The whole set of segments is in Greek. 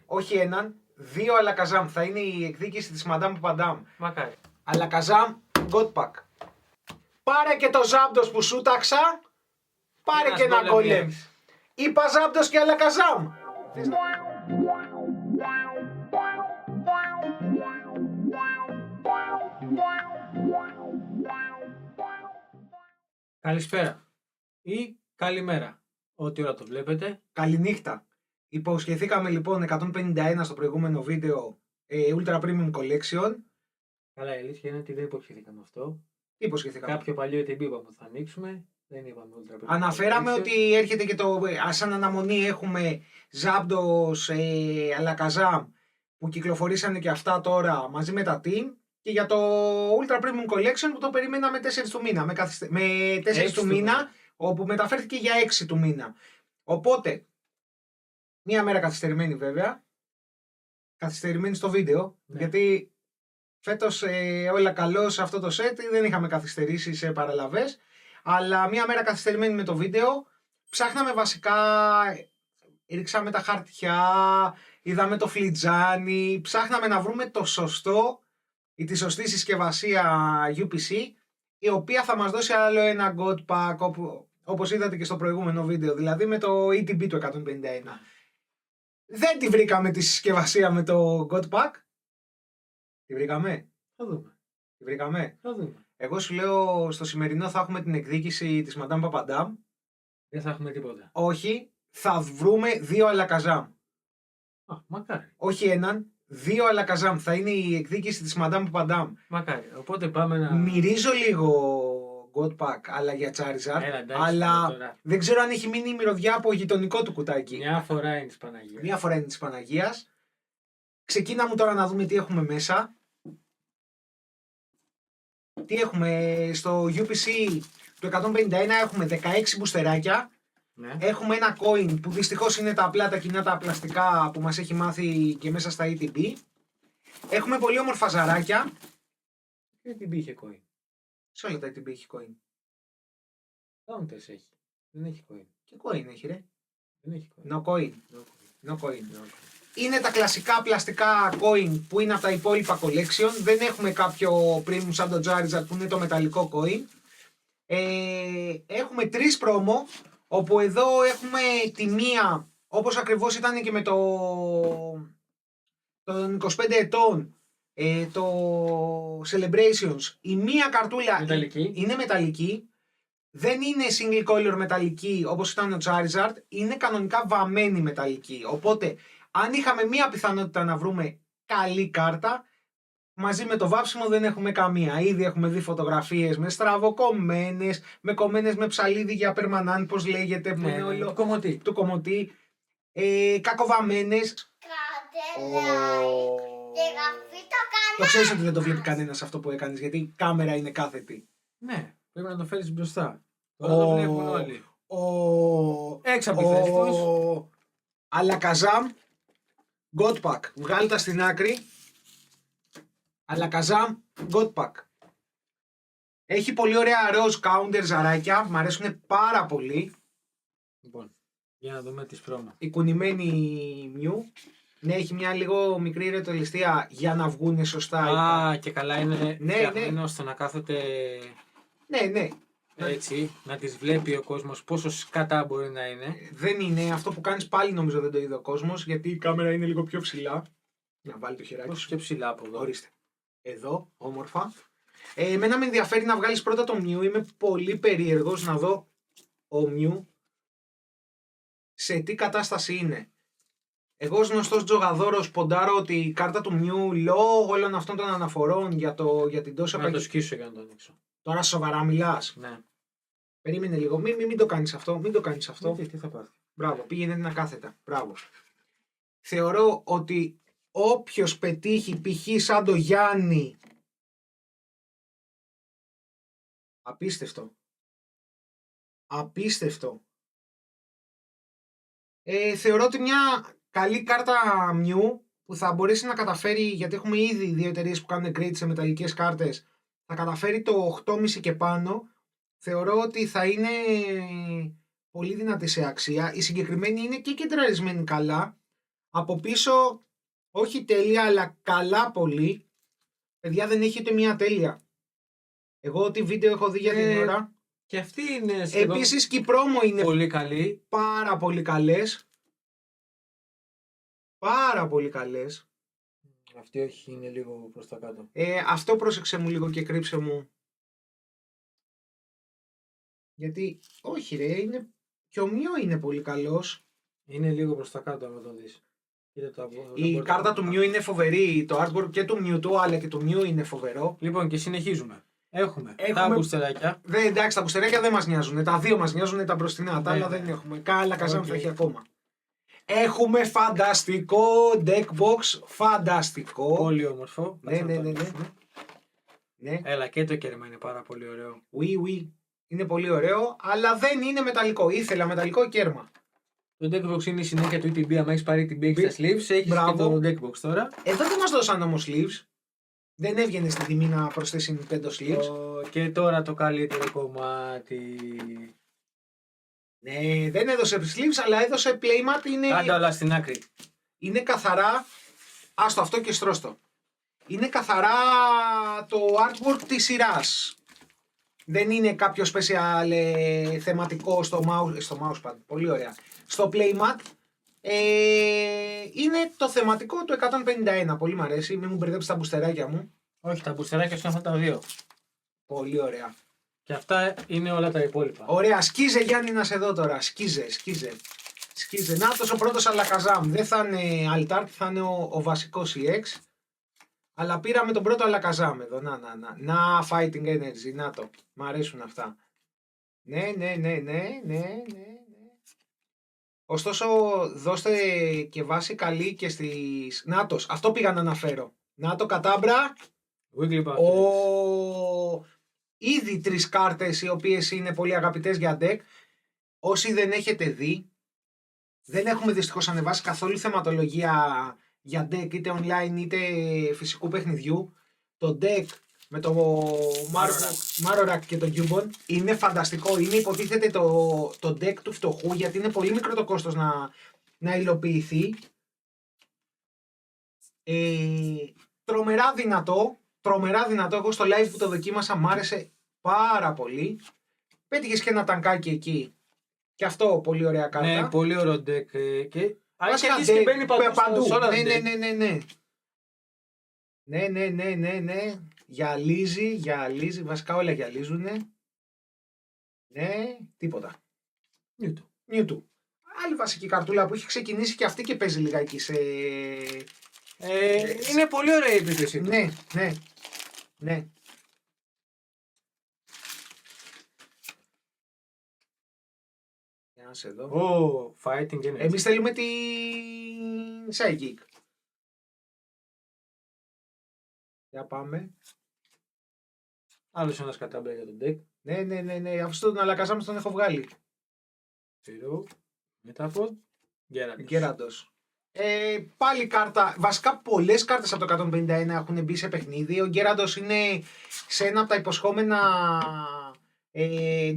όχι έναν, 2 Αλακαζάμ. Θα είναι η εκδίκηση της Madame Παντάμ. Μακάρι. Αλακαζάμ God Pack. Πάρε και το Ζάμπτος που σούταξα. Πάρε και ένα γκολέμ. Είπα Ζάμπτος και Αλακαζάμ. Καλησπέρα ή καλημέρα, ό,τι ώρα το βλέπετε. Καληνύχτα. Υποσχεθήκαμε λοιπόν 151 στο προηγούμενο βίντεο Ultra Premium Collection. Καλά, η αλήθεια είναι ότι δεν υποσχεθήκαμε αυτό. Τι υποσχεθήκαμε? Κάποιο παλιό ETB είπαμε ότι θα ανοίξουμε. Δεν είπαμε Ultra Premium. Αναφέραμε Collection. ότι έρχεται και το σαν αναμονή έχουμε Ζάμπτος, Αλακαζάμ που κυκλοφορήσανε και αυτά τώρα μαζί με τα team. Και για το Ultra Premium Collection που το περιμέναμε 4 του μήνα. Με 4 του μήνα, όπου μεταφέρθηκε για 6 του μήνα. Οπότε, μία μέρα καθυστερημένη βέβαια. Καθυστερημένη στο βίντεο. Ναι. Γιατί φέτος όλα καλό σε αυτό το set. Δεν είχαμε καθυστερήσει σε παραλαβές. Αλλά μία μέρα καθυστερημένη με το βίντεο. Ψάχναμε βασικά. Ρίξαμε τα χαρτιά. Είδαμε το φλιτζάνι. Ψάχναμε να βρούμε το σωστό ή τη σωστή συσκευασία UPC, η οποία θα μας δώσει άλλο ένα God Pack, όπως είδατε και στο προηγούμενο βίντεο, δηλαδή με το ETB του 151. Δεν τη βρήκαμε τη συσκευασία με το God Pack. Τη βρήκαμε. Θα δούμε. Τη βρήκαμε. Θα δούμε. Εγώ σου λέω στο σημερινό θα έχουμε την εκδίκηση της Madame Παπαντάμ. Δεν θα έχουμε τίποτα. Όχι, θα βρούμε 2 Αλακαζάμ. Μακάρι. Όχι έναν, 2 Αλακαζάμ. Θα είναι η εκδίκηση της Madame Παπαντάμ. Μακάρι. Οπότε πάμε να. Μυρίζω λίγο God Pack, αλλά για Charizard. Αλλά τώρα. δεν ξέρω αν έχει μείνει η μυρωδιά από γειτονικό του κουτάκι. Μια φορά είναι της Παναγίας. Μια φορά είναι της Παναγίας. Ξεκίνα μου τώρα να δούμε τι έχουμε μέσα. Τι έχουμε στο UPC του 151, έχουμε 16 μπουστεράκια. Ναι. Έχουμε ένα coin που δυστυχώς είναι τα απλά, τα κοινά, τα πλαστικά που μας έχει μάθει και μέσα στα ETB. Έχουμε πολύ όμορφα ζαράκια. Και την πήγε coin. Σε όλα τα ETB έχει coin. Counters έχει. Δεν έχει coin. Και coin έχει ρε. Δεν έχει coin. No coin. No coin. No coin. No coin. Είναι τα κλασικά πλαστικά coin που είναι από τα υπόλοιπα collection. Δεν έχουμε κάποιο premium σαν το Charizard που είναι το μεταλλικό coin. Έχουμε 3 πρόμο, όπου εδώ έχουμε τη μία, όπως ακριβώς ήταν και με των 25 ετών, το Celebrations. Η μία καρτούλα Μεταλλική. είναι μεταλλική. Δεν είναι single color μεταλλική όπως ήταν ο Charizard. Είναι κανονικά βαμμένη μεταλλική. Οπότε, αν είχαμε μία πιθανότητα να βρούμε καλή κάρτα, μαζί με το βάψιμο δεν έχουμε καμία. Ήδη έχουμε δει φωτογραφίες με στραβοκομμένες, με κομμένες με ψαλίδι για περμανάν, πώς λέγεται, που είναι όλο του κομμωτή. Κακοβαμμένες. Το ξέρεις ότι δεν το βλέπει κανένας αυτό που έκανες, γιατί η κάμερα είναι κάθετη. Ναι, πρέπει να το φέρεις μπροστά. Τώρα το βλέπουν όλοι. Έξω από τη θέση τους. Αλακαζάμ God Pack. Βγάλε τα στην άκρη. Αλακαζάμ God Pack. Έχει πολύ ωραία rose counter ζαράκια. Μ' αρέσουν πάρα πολύ. Λοιπόν, για να δούμε τις πρόμο. Η κουνημένη Mew. Ναι, έχει μια λίγο μικρή ρετολιστία για να βγουν σωστά. Και καλά είναι φτιαγμένο ώστε να κάθεται Ναι. έτσι, να τις βλέπει ο κόσμος πόσο σκατά μπορεί να είναι. Δεν είναι αυτό που κάνεις πάλι, νομίζω δεν το είδε ο κόσμος, γιατί η κάμερα είναι λίγο πιο ψηλά. Να βάλει το χεράκι Πόσο σου. πιο ψηλά από εδώ. Ορίστε. Εδώ, όμορφα. Εμένα με ενδιαφέρει να βγάλεις πρώτα το Mew. Είμαι πολύ περίεργος να δω ο Mew σε τι κατάσταση είναι. Εγώ ως γνωστός τζογαδόρος ποντάρω ότι η κάρτα του Mew λόγω όλων αυτών των αναφορών για την τόσο Να το σκίσω για να το ανοίξω. Τώρα σοβαρά μιλάς. Ναι. Περίμενε λίγο. Μην το κάνεις αυτό. Μην το κάνεις αυτό. Τι θα πάθει. Μπράβο. Πήγαινε να κάθετα. Μπράβο. Θεωρώ ότι όποιος πετύχει π.χ. σαν το Γιάννη. Απίστευτο. Απίστευτο. Θεωρώ ότι μια καλή κάρτα Mew που θα μπορέσει να καταφέρει, γιατί έχουμε ήδη 2 εταιρείες που κάνουν grade σε μεταλλικές κάρτες, θα καταφέρει το 8,5 και πάνω. Θεωρώ ότι θα είναι πολύ δυνατή σε αξία. Η συγκεκριμένη είναι και κεντραρισμένη καλά, Από πίσω, όχι τέλεια, αλλά καλά πολύ. Παιδιά, δεν έχει ούτε μία τέλεια. Εγώ ό,τι βίντεο έχω δει για την ώρα. Και αυτή είναι σχεδόν Επίσης και η πρόμο είναι πολύ καλή. πάρα πολύ καλές. Πάρα πολύ καλές. Αυτή όχι, είναι λίγο προς τα κάτω. Αυτό πρόσεξε μου λίγο και κρύψε μου. Γιατί, όχι ρε, είναι... και ο Μιου είναι πολύ καλός. Είναι λίγο προς τα κάτω άμα το δεις. Η κάρτα του Μιου είναι φοβερή. Το artwork και του Μιου του, αλλά και του Μιου είναι φοβερό. Λοιπόν, και συνεχίζουμε. Έχουμε τα μπουστεράκια. Εντάξει, τα μπουστεράκια δεν μας νοιάζουν. Τα δύο μας νοιάζουν, τα μπροστινά. Τα άλλα δεν έχουμε. Καλά, Καζάμ θα έχει ακόμα. Έχουμε φανταστικό deck box. Φανταστικό. Πολύ όμορφο. Ναι. Έλα, και το κέρμα είναι πάρα πολύ ωραίο. Oui. Είναι πολύ ωραίο, αλλά δεν είναι μεταλλικό. Ήθελα μεταλλικό κέρμα. Το deck box είναι η συνέχεια του ETB. Αν έχεις πάρει την BX στα sleeves, έχεις και το deck box τώρα. Εδώ δεν μας δώσαν όμως sleeves. Δεν έβγαινε στην τιμή να προσθέσει Nintendo sleeves. Και τώρα το καλύτερο κομμάτι. Ναι, δεν έδωσε sleeves, αλλά έδωσε playmat. Κάντε όλα στην άκρη. Είναι καθαρά. Άστο αυτό και στρώστο. Είναι καθαρά το artwork της σειράς. Δεν είναι κάποιο special θεματικό στο mousepad. Πολύ ωραία. Στο playmat είναι το θεματικό του 151. Πολύ μου αρέσει. Μην μου μπερδέψει τα μπουστεράκια μου. Όχι, τα μπουστεράκια σου είναι αυτά τα δύο. Πολύ ωραία. Και αυτά είναι όλα τα υπόλοιπα. Ωραία. Σκίζε Γιάννη να σε δω τώρα. Σκίζε. Νάτος ο πρώτος Αλακαζάμ. Δεν θα είναι Altart, θα είναι ο βασικός EX. Αλλά πήραμε τον πρώτο Αλακαζάμ εδώ. Να, Fighting Energy. Να το. Μ' αρέσουν αυτά. Ναι. Ωστόσο, δώστε και βάση καλή και στις... Νάτος, αυτό πήγα να αναφέρω. Νάτο, Κατάμπρα. Ήδη 3 κάρτες οι οποίες είναι πολύ αγαπητές για deck. Όσοι δεν έχετε δει, δεν έχουμε δυστυχώς ανεβάσει καθόλου θεματολογία για deck είτε online είτε φυσικού παιχνιδιού. Το deck με το Marorak και το Cubone είναι φανταστικό. Είναι υποτίθεται το deck του φτωχού, γιατί είναι πολύ μικρό το κόστος να υλοποιηθεί. Τρομερά δυνατό. Εγώ στο live που το δοκίμασα μ' άρεσε πάρα πολύ. Πέτυχες και ένα τανκάκι εκεί. Και αυτό πολύ ωραία κάρτα. Ναι, πολύ ωραίο deck. Και αρχίζει και μπαίνει παντού. Ναι. Γυαλίζει. Βασικά όλα γυαλίζουνε. Ναι, τίποτα. Mewtwo. Άλλη βασική καρτούλα που έχει ξεκινήσει και αυτή και παίζει λιγάκι σε... είναι πολύ ωραία η επίθεση του. Ναι. Εδώ. Fighting Energy. Εμείς θέλουμε τη Psychic. Για πάμε. Άλλος ένας Κατάμπρα για τον deck. Ναι. Αυτό τον Αλακαζάμ τον έχω βγάλει. Μετάπod. Γκέραντος. Πάλι κάρτα. Βασικά πολλές κάρτες από το 151 έχουν μπει σε παιχνίδι. Ο Γκέραντος είναι σε ένα από τα υποσχόμενα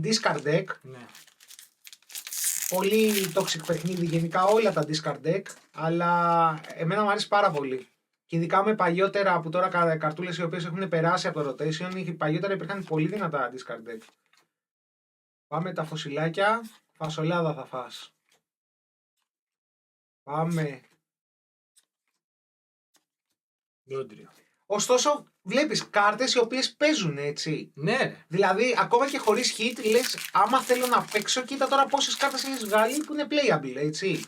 discard deck. Ναι. Πολύ toxic παιχνίδι γενικά όλα τα discard deck. Αλλά εμένα μου αρέσει πάρα πολύ. Και ειδικά με παλιότερα που τώρα καρτούλες οι οποίες έχουν περάσει από το rotation, παλιότερα υπήρχαν πολύ δυνατά discard deck. Πάμε τα φωσιλάκια. Φασολάδα θα φας. Πάμε. Ωστόσο, βλέπεις κάρτες οι οποίες παίζουν έτσι. Ναι. Δηλαδή, ακόμα και χωρίς hit, λες, άμα θέλω να παίξω, κοίτα τώρα πόσες κάρτες έχεις βγάλει που είναι playable, έτσι.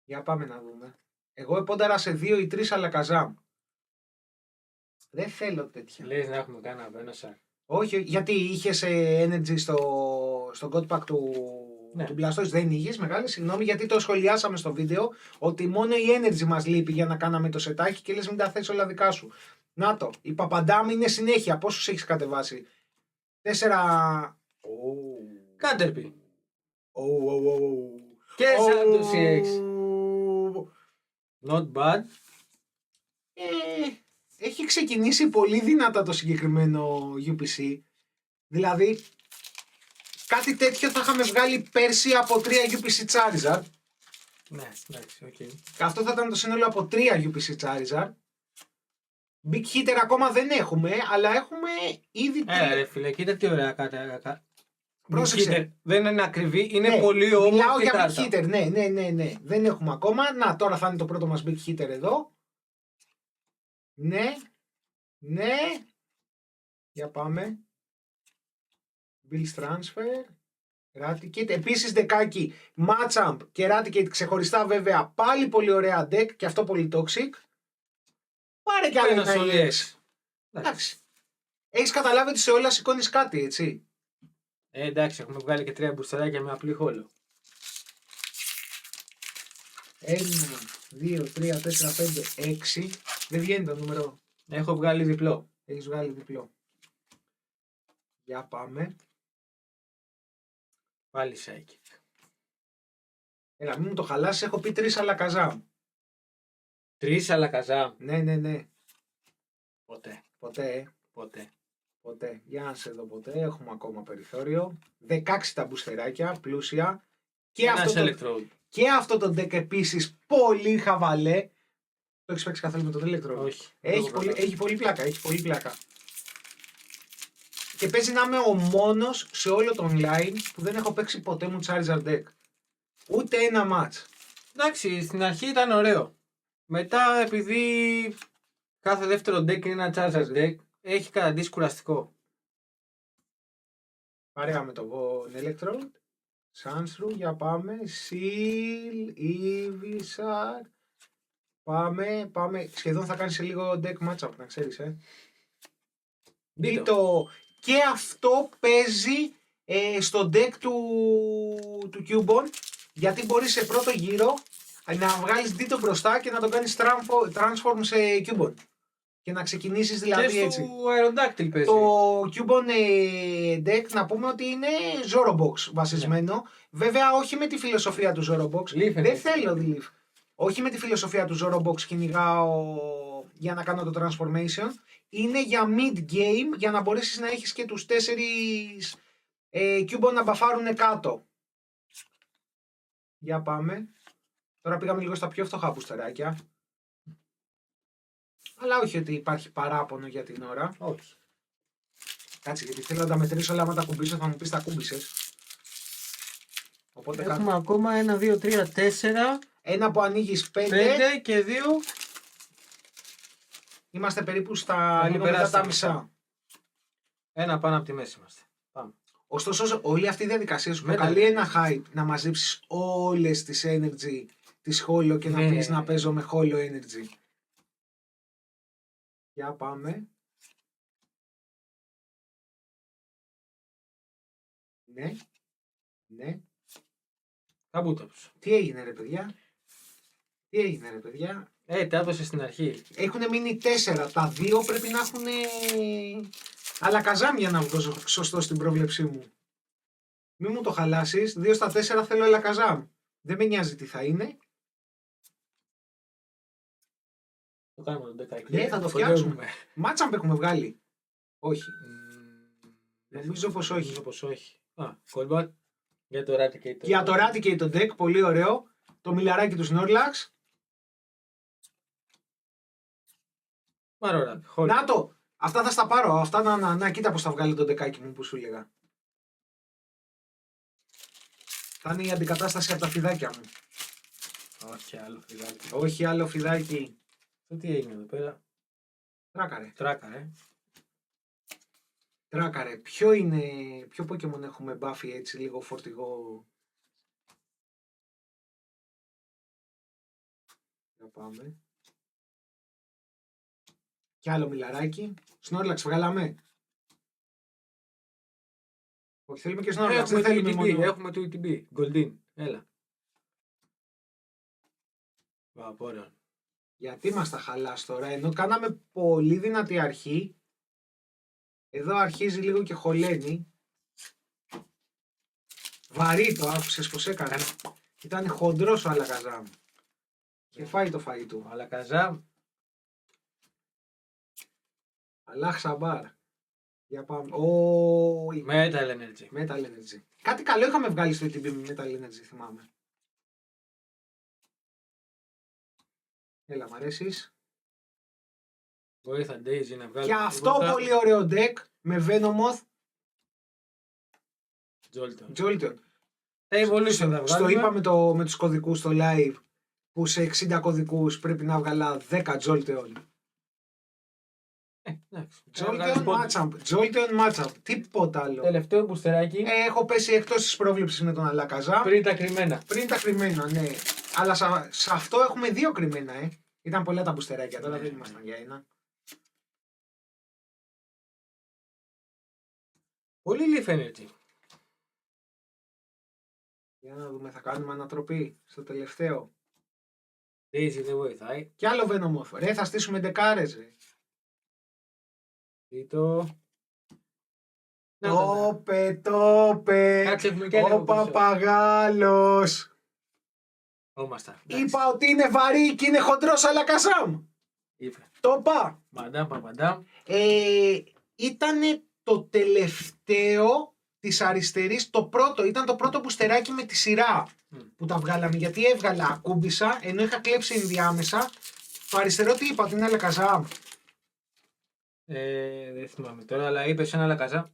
Για πάμε να δούμε. Εγώ επόνταρα σε 2 ή 3 Αλακαζάμ. Δεν θέλω τέτοια. Λες να έχουμε κανένα Venusaur. Όχι, γιατί είχες energy στο God Pack του Blastoise, δεν είχες. Μεγάλη συγγνώμη, γιατί το σχολιάσαμε στο βίντεο ότι μόνο η energy μας λείπει για να κάναμε το σετάκι και λες μην τα θες όλα δικά σου. Να το, η Παπαντάμ είναι συνέχεια. Πόσους έχεις κατεβάσει? 4. Caterpie. Και σαν το CX. Not bad. Έχει ξεκινήσει πολύ δυνατά το συγκεκριμένο UPC. Δηλαδή, Κάτι τέτοιο θα είχαμε βγάλει πέρσι από 3 UPC Charizard. Ναι, εντάξει, οκ. Αυτό θα ήταν το σύνολο από 3 UPC Charizard. Big Hitter ακόμα δεν έχουμε, αλλά έχουμε ήδη 3. Ρε φίλε, κοίτα τι ωραία κάρτα. Πρόσεξε. Δεν είναι ακριβή, είναι Ναι, πολύ όμορφη μιλάω για κάρτα. Big Hitter, ναι. Δεν έχουμε ακόμα. Να, τώρα θα είναι το πρώτο μας Big Hitter εδώ. Ναι. Για πάμε. Bills Transfer. Eradicate. Επίσης δεκάκι Machamp και Eradicate ξεχωριστά βέβαια. Πάλι πολύ ωραία deck και αυτό πολύ toxic. Πάρε κι άλλο ένα EX. Εντάξει. Έχεις καταλάβει ότι σε όλα σηκώνεις κάτι, έτσι. Εντάξει, έχουμε βγάλει και 3 μπουσταράκια με απλή χόλο. 1, 2, 3, 4, 5, 6. Δεν βγαίνει το νούμερο. Έχω βγάλει διπλό. Έχεις βγάλει διπλό. Για πάμε. Πάλι Psychic. Έλα, μην μου το χαλάσεις. Έχω πει 3 Alakazam. 3 Alakazam. Ναι. Ποτέ. Ποτέ. Για να σε δω ποτέ. Έχουμε ακόμα περιθώριο. 16 τα μπουστεράκια. Πλούσια. Και αυτό το deck επίσης πολύ χαβαλέ. Το έχεις παίξει καθόλου με το Electrode? Όχι. Έχει πολύ πλάκα. Και παίζει να είμαι ο μόνος σε όλο το online που δεν έχω παίξει ποτέ μου Charizard deck. Ούτε ένα match. Εντάξει, στην αρχή ήταν ωραίο. Μετά, επειδή κάθε δεύτερο deck είναι ένα Charizard deck, έχει καταντήσει κουραστικό. Παρέα με το Electrode. Sandshrew, για πάμε. Seal, Ivysaur. Πάμε. Σχεδόν θα κάνει σε λίγο deck matchup, να ξέρεις, Και αυτό παίζει στο deck του Cubone, γιατί μπορείς σε πρώτο γύρο να βγάλεις Ditto μπροστά και να το κάνεις transform σε Cubone. Και να ξεκινήσεις δηλαδή και έτσι. Και στο Aerodactyl παίζει. Το Cubone deck να πούμε ότι είναι Zorobox βασισμένο. Βέβαια όχι με τη φιλοσοφία του Zorobox. Δεν θέλω Leaf. Όχι με τη φιλοσοφία του Zorobox κυνηγάω για να κάνω το transformation. Είναι για mid-game για να μπορέσεις να έχεις και τους 4 Cubone να μπαφάρουν κάτω. Για πάμε. Τώρα πήγαμε λίγο στα πιο φτωχά μπουστεράκια. Αλλά όχι ότι υπάρχει παράπονο για την ώρα. Όχι. Κάτσε, γιατί θέλω να τα μετρήσω, αλλά άμα τα κουμπίσω θα μου πεις τα κούμπησες. Οπότε έχουμε ακόμα 1, 2, 3, 4. Ένα που ανοίγεις 5 και 2. Είμαστε περίπου στα λίγο μετά τα μισά. Ένα πάνω από τη μέση είμαστε. Πάμε. Ωστόσο, όλη αυτή η διαδικασία σου προκαλεί ένα hype να μαζέψεις όλες τις energy της Holo και να πεις να παίζω με Holo energy. Για πάμε. Ναι. Καμπούταψο. Τι έγινε ρε παιδιά. Τα έδωσε στην αρχή. Έχουν μείνει 4. Τα 2 πρέπει να έχουν Alakazam για να βγω σωστό στην πρόβλεψή μου. Μην μου το χαλάσεις. 2 στα 4 θέλω Alakazam. Δεν με νοιάζει τι θα είναι. Το κάνουμε το 10. Ναι, θα το φτιάξουμε. Machamp έχουμε βγάλει. Όχι. Νομίζω πως όχι. Callback. Για το Eradicate. Για το Eradicate το deck, πολύ ωραίο. Το μιλαράκι του Snorlax. Μαρόρα. Να το! Αυτά θα στα πάρω. Αυτά να κοίτα πως θα βγάλει το ντεκάκι μου που σου έλεγα. Θα είναι η αντικατάσταση από τα φιδάκια μου. Όχι άλλο φιδάκι. Το τι έγινε εδώ πέρα. Τράκαρε. Ποιο Pokemon έχουμε Buffy έτσι λίγο φορτηγό. Να πάμε. Κι άλλο μιλαράκι. Snorlax βγάλαμε. Όχι, θέλουμε και Snorlax. Έχουμε το ETB. Goldin. Έλα. Βαπόρα. Γιατί μας τα χαλάς τώρα, ενώ κάναμε πολύ δυνατή αρχή. Εδώ αρχίζει λίγο και χωλαίνει. Βαρύ το άκουσες πως έκανε. Ήταν χοντρός ο Alakazam. Και φάει το φαΐ του. Alakazam. Αλάχ Σαμπάρ. Για πάμε. Metal Energy. Metal Energy. Κάτι καλό είχαμε βγάλει στο ETB με Metal Energy, θυμάμαι. Έλα, μ' αρέσεις. Βοήθα Daisy να βγάλει. Και αυτό πολύ ωραίο deck με Venomoth. Jolteon. Evolution θα βγάλουμε. Στο είπα με τους κωδικούς στο live, που σε 60 κωδικούς πρέπει να βγάλα 10 Jolteon. Jolteon matchup. Τίποτα άλλο. Τελευταίο μπουστεράκι. Έχω πέσει εκτός της πρόβλεψης με τον Αλακαζά. Πριν τα κρυμμένα. Πριν τα κρυμμένα, ναι. Αλλά σε αυτό έχουμε 2 κρυμμένα, Ήταν πολλά τα μπουστεράκια, τώρα δεν ήμασταν για ένα. Πολύ Leaf Energy. Για να δούμε, θα κάνουμε ανατροπή στο τελευταίο. Daisy δεν βοηθάει. Κι άλλο Venomoth. Ρε, θα στήσουμε δεκάρες, ρε. Τόπε. Ο Παπαγάλος. Είπα ότι είναι βαρύ και είναι χοντρός Αλακαζάμ. Το είπα. Μαντάμ. Ήτανε το τελευταίο της αριστερής, ήταν το πρώτο μπουστεράκι με τη σειρά που τα βγάλαμε. Γιατί έβγαλα, ακούμπησα, ενώ είχα κλέψει ενδιάμεσα. Το αριστερό τι είπα, ότι είναι Αλακαζάμ. Δεν θυμάμαι τώρα, αλλά είπες ένα Αλακαζάμ.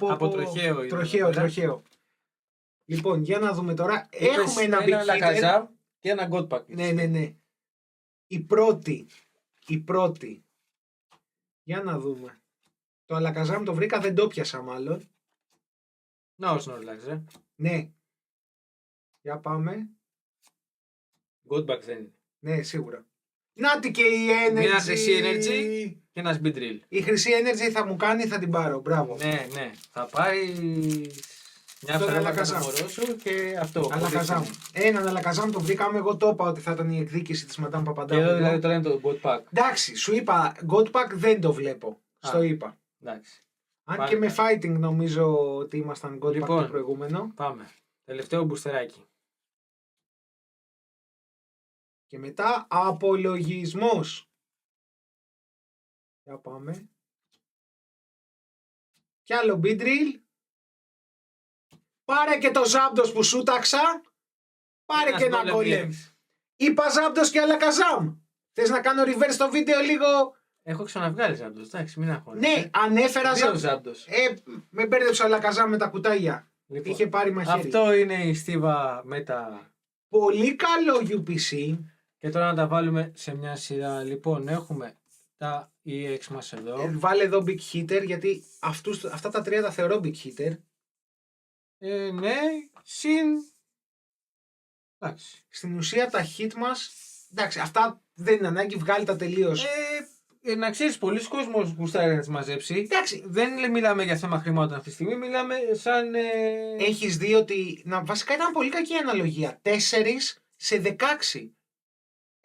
Από τροχαίο. Λοιπόν, για να δούμε τώρα. Έχουμε ένα Big Hitter. Αλακαζάμ και ένα Godpack. Ναι. Η πρώτη. Για να δούμε. Το Αλακαζάμ το βρήκα, δεν το πιάσα μάλλον. Να ο Snorlax, Ναι. Για πάμε. Godpack δεν είναι. Ναι, σίγουρα. Νάτι και η Energy. Μια χρυσή Energy και ένα Beedrill. Η χρυσή Energy θα μου κάνει, θα την πάρω. Μπράβο. Ναι. Θα πάρει μια φράγμα στο μωρό σου και αυτό. Αλακαζάμ. Έναν Αλακαζάμ το βρήκαμε. Εγώ το είπα ότι θα ήταν η εκδίκηση της Madame Παπαντάμου. Και εδώ δηλαδή τώρα είναι το Godpack. Εντάξει, σου είπα Godpack δεν το βλέπω. Στο είπα. Εντάξει. Αν και με fighting νομίζω ότι ήμασταν Godpack το προηγούμενο. Πάμε. Τελευταίο μπουστεράκι. Και μετά απολογισμός. Για πάμε. Κι άλλο Beedrill. Πάρε και το Zapdos που σούταξα. Πάρε και ένα Golem. Είπα Zapdos και Αλακαζάμ. Θες να κάνω reverse στο βίντεο λίγο? Έχω ξαναβγάλει Zapdos, εντάξει, μην αγχώνεσαι. Ναι, ανέφερα Zapdos. Με μπέρδεψε ο Αλακαζάμ με τα κουτάγια. Λοιπόν, είχε πάρει μαχαίρι. Αυτό είναι η στίβα με τα... Πολύ καλό UPC. Και τώρα να τα βάλουμε σε μια σειρά. Λοιπόν, έχουμε τα EX μας εδώ. Βάλε εδώ Big Hitter, γιατί αυτά τα τρία τα θεωρώ Big Hitter. Ναι, συν... Εντάξει. Στην ουσία τα hit μας, εντάξει, αυτά δεν είναι ανάγκη, βγάλει τα τελείως. Να ξέρεις, πολλοί κόσμος γουστάρει να τις μαζέψει. Εντάξει. Δεν μιλάμε για θέμα χρημάτων αυτή τη στιγμή, μιλάμε σαν... Έχεις δει ότι, βασικά ήταν πολύ κακή αναλογία, 4 σε 16.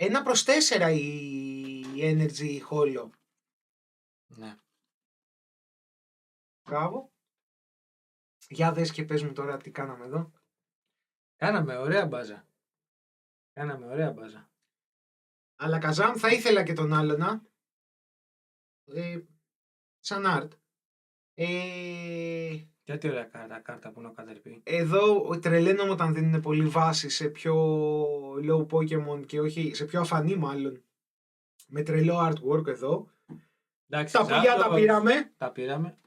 1 προς 4 η Energy Holo. Ναι. Μπράβο. Για δες και πες μου τώρα τι κάναμε εδώ. Κάναμε ωραία μπάζα. Αλλά Καζάμ θα ήθελα και τον άλλονα. Σαν art. Γιατί ωραία κάρτα που είναι ο Caterpie. Εδώ τρελαίνομαι όταν δίνουν πολύ βάση σε πιο low Pokemon και όχι, σε πιο αφανή μάλλον. Με τρελό artwork εδώ. Εντάξει, τα πουλιά τα πήραμε.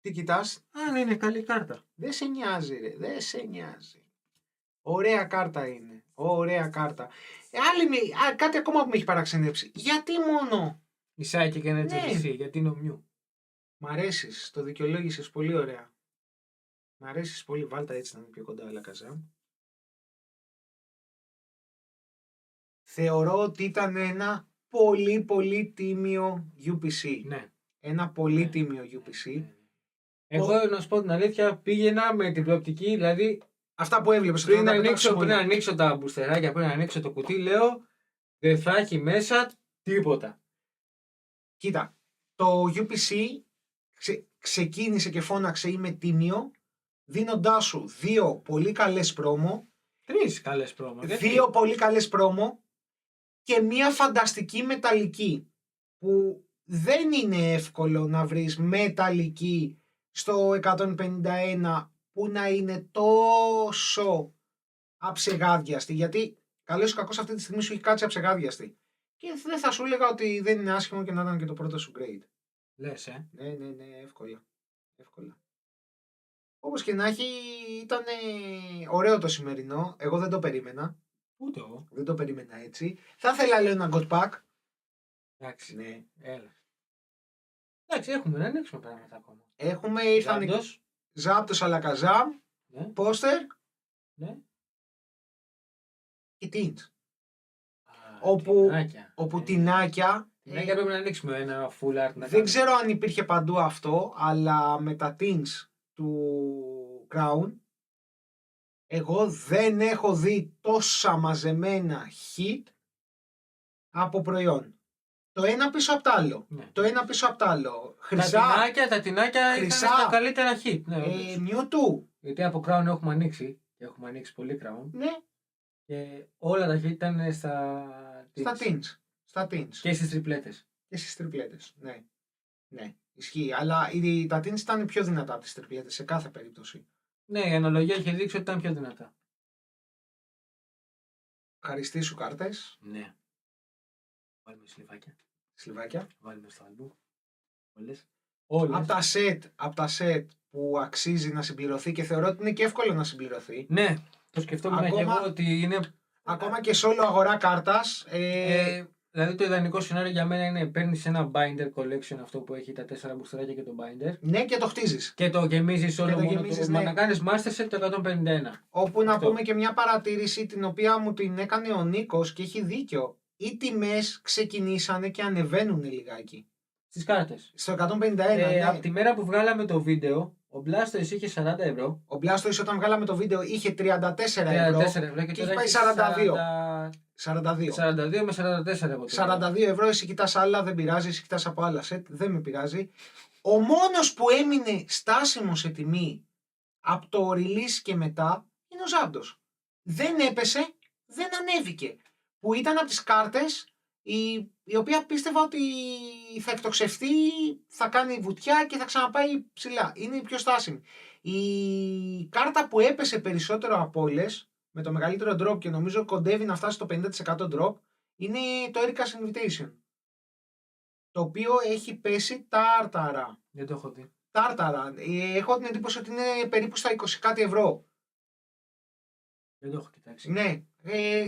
Τι κοιτάς? Αν είναι καλή κάρτα. Δεν σε νοιάζει ρε, δεν σε νοιάζει. Ωραία κάρτα είναι. Ωραία κάρτα. Κάτι ακόμα που με έχει παραξενέψει. Γιατί μόνο? Η Psychic Energy PC, γιατί είναι ο Mew. Μ' αρέσεις, το δικαιολόγησες πολύ ωραία. Μ' αρέσεις πολύ, βάλτα έτσι να είναι πιο κοντά Αλακαζάμ. Θεωρώ ότι ήταν ένα πολύ πολύ τίμιο UPC. Ναι. Ένα πολύ τίμιο UPC. Εγώ να σου πω την αλήθεια, πήγαινα με την προοπτική, δηλαδή αυτά που έβλεπες. Πριν ανοίξω τα μπουστεράκια, πριν ανοίξω το κουτί, λέω δεν θα έχει μέσα τίποτα. Κοίτα, το UPC ξεκίνησε και φώναξε είμαι τίμιο, δίνοντάς σου 2 πολύ καλές πρόμο, 3 καλές πρόμο, 2 πολύ καλές πρόμο και μία φανταστική μεταλλική που δεν είναι εύκολο να βρεις μεταλλική στο 151 που να είναι τόσο αψεγάδιαστη. Γιατί καλώς ή κακώς αυτή τη στιγμή σου έχει κάτσει αψεγάδιαστη. Και δεν θα σου έλεγα ότι δεν είναι άσχημο και να ήταν και το πρώτο σου grade. Λες, Ναι, εύκολα. Όπως και να έχει, ήταν ωραίο το σημερινό. Εγώ δεν το περίμενα. Ούτε εγώ. Δεν το περίμενα έτσι. Θα ήθελα, λέω, ένα God Pack. Εντάξει. Ναι. Έλα. Εντάξει, έχουμε να ανοίξουμε πράγματα ακόμα. Ήρθαν Ζάπτος. Ζάπτος Αλακαζάμ, Ναι. Πόστερ Ναι. και Tint. Όπου Τινάκια. Τινάκια πρέπει να ανοίξουμε ένα full art. Δεν ξέρω αν υπήρχε παντού αυτό, αλλά με τα Tints του Crown εγώ δεν έχω δει τόσα μαζεμένα hit από προϊόν. Το ένα πίσω από το άλλο. Ναι. Το ένα πίσω από το άλλο. Τα τινάκια είχαν τα καλύτερα hit. Ναι, Mewtwo. Γιατί από Crown έχουμε ανοίξει. Έχουμε ανοίξει πολύ Crown. Ναι. Και όλα τα hit ήταν στα Tints. Και στις τριπλέτες. Ναι. Ισχύει. Αλλά τα Tints ήταν πιο δυνατά από τις τριπλέτες σε κάθε περίπτωση. Ναι, η αναλογία είχε δείξει ότι ήταν πιο δυνατά. Ευχαριστή σου κάρτες. Ναι. Βάλουμε σλιβάκια. Βάλουμε στο άλμπου. Όλες. Από τα set που αξίζει να συμπληρωθεί και θεωρώ ότι είναι και εύκολο να συμπληρωθεί. Ναι, το σκεφτόμουν και εγώ ότι είναι. Ακόμα και solo αγορά κάρτας. Δηλαδή το ιδανικό σενάριο για μένα είναι παίρνεις ένα binder collection, αυτό που έχει τα 4 μπουστράκια και το binder. Ναι, και το χτίζεις. Και το γεμίζεις όλο μόνο του. Ναι. Να κάνεις master set το 151. Όπου να πούμε και μια παρατήρηση την οποία μου την έκανε ο Νίκος και έχει δίκιο. Οι τιμές ξεκινήσανε και ανεβαίνουν λιγάκι. Στις κάρτες. Στο 151. Ναι. Από τη μέρα που βγάλαμε το βίντεο, ο Blastoise είχε 40 ευρώ. Ο Blastoise όταν βγάλαμε το βίντεο είχε 34 ευρώ και έχει πάει 42. 42 με 44 ευρώ. 42 ευρώ, εσύ κοιτάς άλλα, δεν πειράζει, εσύ κοιτάς από άλλα σετ, δεν με πειράζει. Ο μόνος που έμεινε στάσιμο σε τιμή από το release και μετά είναι ο Ζάπτος. Δεν έπεσε, δεν ανέβηκε. Που ήταν από τις κάρτες η οποία πίστευα ότι θα εκτοξευτεί, θα κάνει βουτιά και θα ξαναπάει ψηλά. Είναι η πιο στάσιμη. Η κάρτα που έπεσε περισσότερο από όλες, με το μεγαλύτερο drop και νομίζω κοντεύει να φτάσει στο 50% drop, είναι το Erika's Invitation. Το οποίο έχει πέσει τάρταρα. Δεν το έχω δει. Τάρταρα. Έχω την εντύπωση ότι είναι περίπου στα 20 κάτι ευρώ. Δεν το έχω κοιτάξει. Ναι.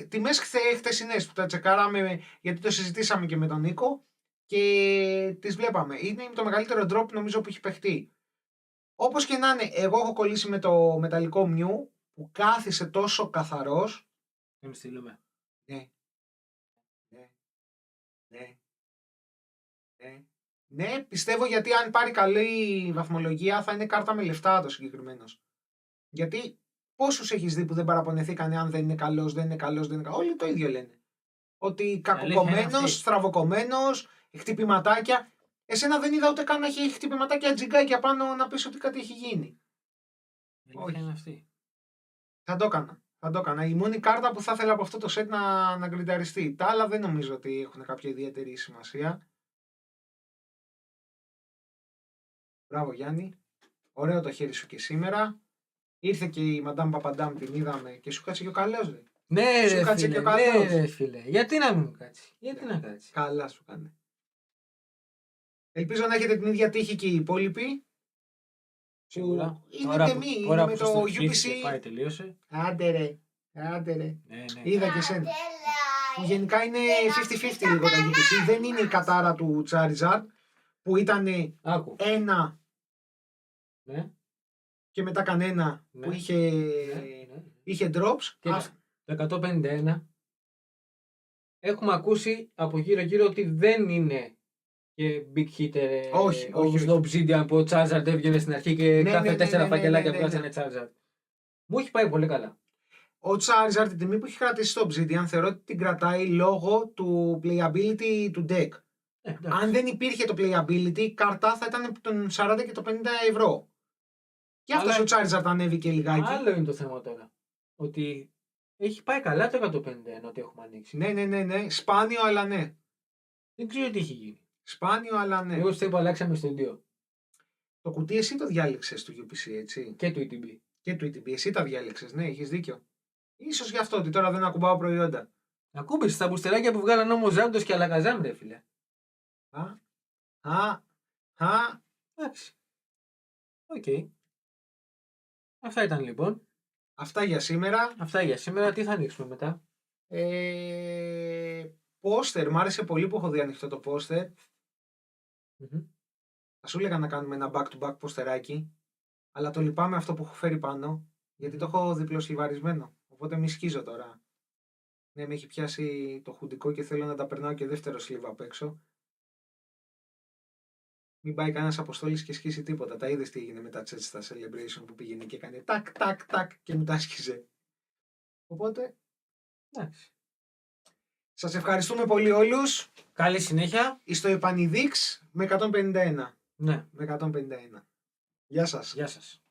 Τιμές χθεσινές που τα τσεκάραμε, γιατί το συζητήσαμε και με τον Νίκο και τις βλέπαμε. Είναι το μεγαλύτερο drop νομίζω που έχει παιχτεί. Όπως και να είναι, εγώ έχω κολλήσει με το μεταλλικό Mew που κάθισε τόσο καθαρός. Δεν με στείλουμε. Ναι, πιστεύω, γιατί αν πάρει καλή βαθμολογία θα είναι κάρτα με λεφτά το συγκεκριμένος. Γιατί πόσους έχεις δει που δεν παραπονεθήκαν αν δεν είναι καλός, δεν είναι καλός, δεν είναι καλός. Όλοι το ίδιο λένε. Ότι κακοκομμένος, στραβοκομμένος, χτυπηματάκια. Εσένα δεν είδα ούτε καν να έχει χτυπηματάκια τζιγκάκια πάνω να πεις ότι κάτι έχει γίνει. Όχι. Είναι αυτή. Θα το έκανα. Η μόνη κάρτα που θα ήθελα από αυτό το set να γκρινταριστεί. Τα άλλα δεν νομίζω ότι έχουν κάποια ιδιαίτερη σημασία. Μπράβο Γιάννη. Ωραίο το χέρι σου και σήμερα. Ήρθε και η Μαντάμ Παπαντάμ, την είδαμε και σου κάτσε και ο καλός. Ναι, ρε φίλε. Γιατί να μην κάτσει. Γιατί να κάτσει. Καλά σου κάνει. Ελπίζω να έχετε την ίδια τύχη και οι υπόλοιποι. Σίγουρα. Είναι τιμή. Είναι με το UPC. Πάει, τελείωσε. Άντε ρε. Ναι. Είδα και εσένα. Που γενικά είναι 50-50 λίγο τα UPC. Δεν είναι η κατάρα του Charizard που ήταν ένα. Ναι. Και μετά κανένα που είχε drops. Το 151 έχουμε ακούσει από γύρω ότι δεν είναι και big hitter. Όχι. Στο Obsidian που ο Charizard έβγαινε στην αρχή και κάθε 4 φακελάκια βγάζανε Charizard. Μου έχει πάει πολύ καλά. Ο Charizard την τιμή που έχει κρατήσει στο Obsidian θεωρώ ότι την κρατάει λόγω του playability του deck. Αν δεν υπήρχε το playability, η κάρτα θα ήταν των 40 και το 50 ευρώ. Και αυτός ο Charizard ανέβηκε λιγάκι. Άλλο είναι το θέμα τώρα. Ότι έχει πάει καλά το 151 ότι έχουμε ανοίξει. Ναι. Σπάνιο, αλλά ναι. Δεν ξέρω τι έχει γίνει. Σπάνιο, αλλά ναι. Εγώ στο είπα αλλάξαμε στούντιο. Το κουτί εσύ το διάλεξες του UPC, έτσι. Και του ETB. Και του ETB. Εσύ τα διάλεξες, ναι, έχεις δίκιο. Ίσως γι' αυτό ότι τώρα δεν ακουμπάω προϊόντα. Ακούμπησε στα μπουστεράκια που βγάλαν όμως Ζάντος και Αλακαζάμ, ρε φίλε. Εντάξει. Οκ. Αυτά ήταν λοιπόν. Αυτά για σήμερα. Αυτά για σήμερα. Τι θα ανοίξουμε μετά? Πόστερ. Μ' άρεσε πολύ που έχω δει ανοιχτό το πόστερ. Mm-hmm. Θα σου έλεγα να κάνουμε ένα back-to-back ποστεράκι. Αλλά το λυπάμαι αυτό που έχω φέρει πάνω. Γιατί το έχω διπλοσλιβαρισμένο. Οπότε μη σκίζω τώρα. Ναι, με έχει πιάσει το χουντικό και θέλω να τα περνάω και δεύτερο σλίβα απ' έξω. Μην πάει κανένας αποστόλης και σκίσει τίποτα. Τα είδες τι έγινε με τα τσέτ στα celebration που πήγαινε και έκανε τάκ, τάκ, τάκ και μου τα σκίσε. Οπότε, Εντάξει. σας ευχαριστούμε πολύ όλους. Καλή συνέχεια. Εις το επανειδίξ με 151. Ναι. Με 151. Γεια σας. Γεια σας.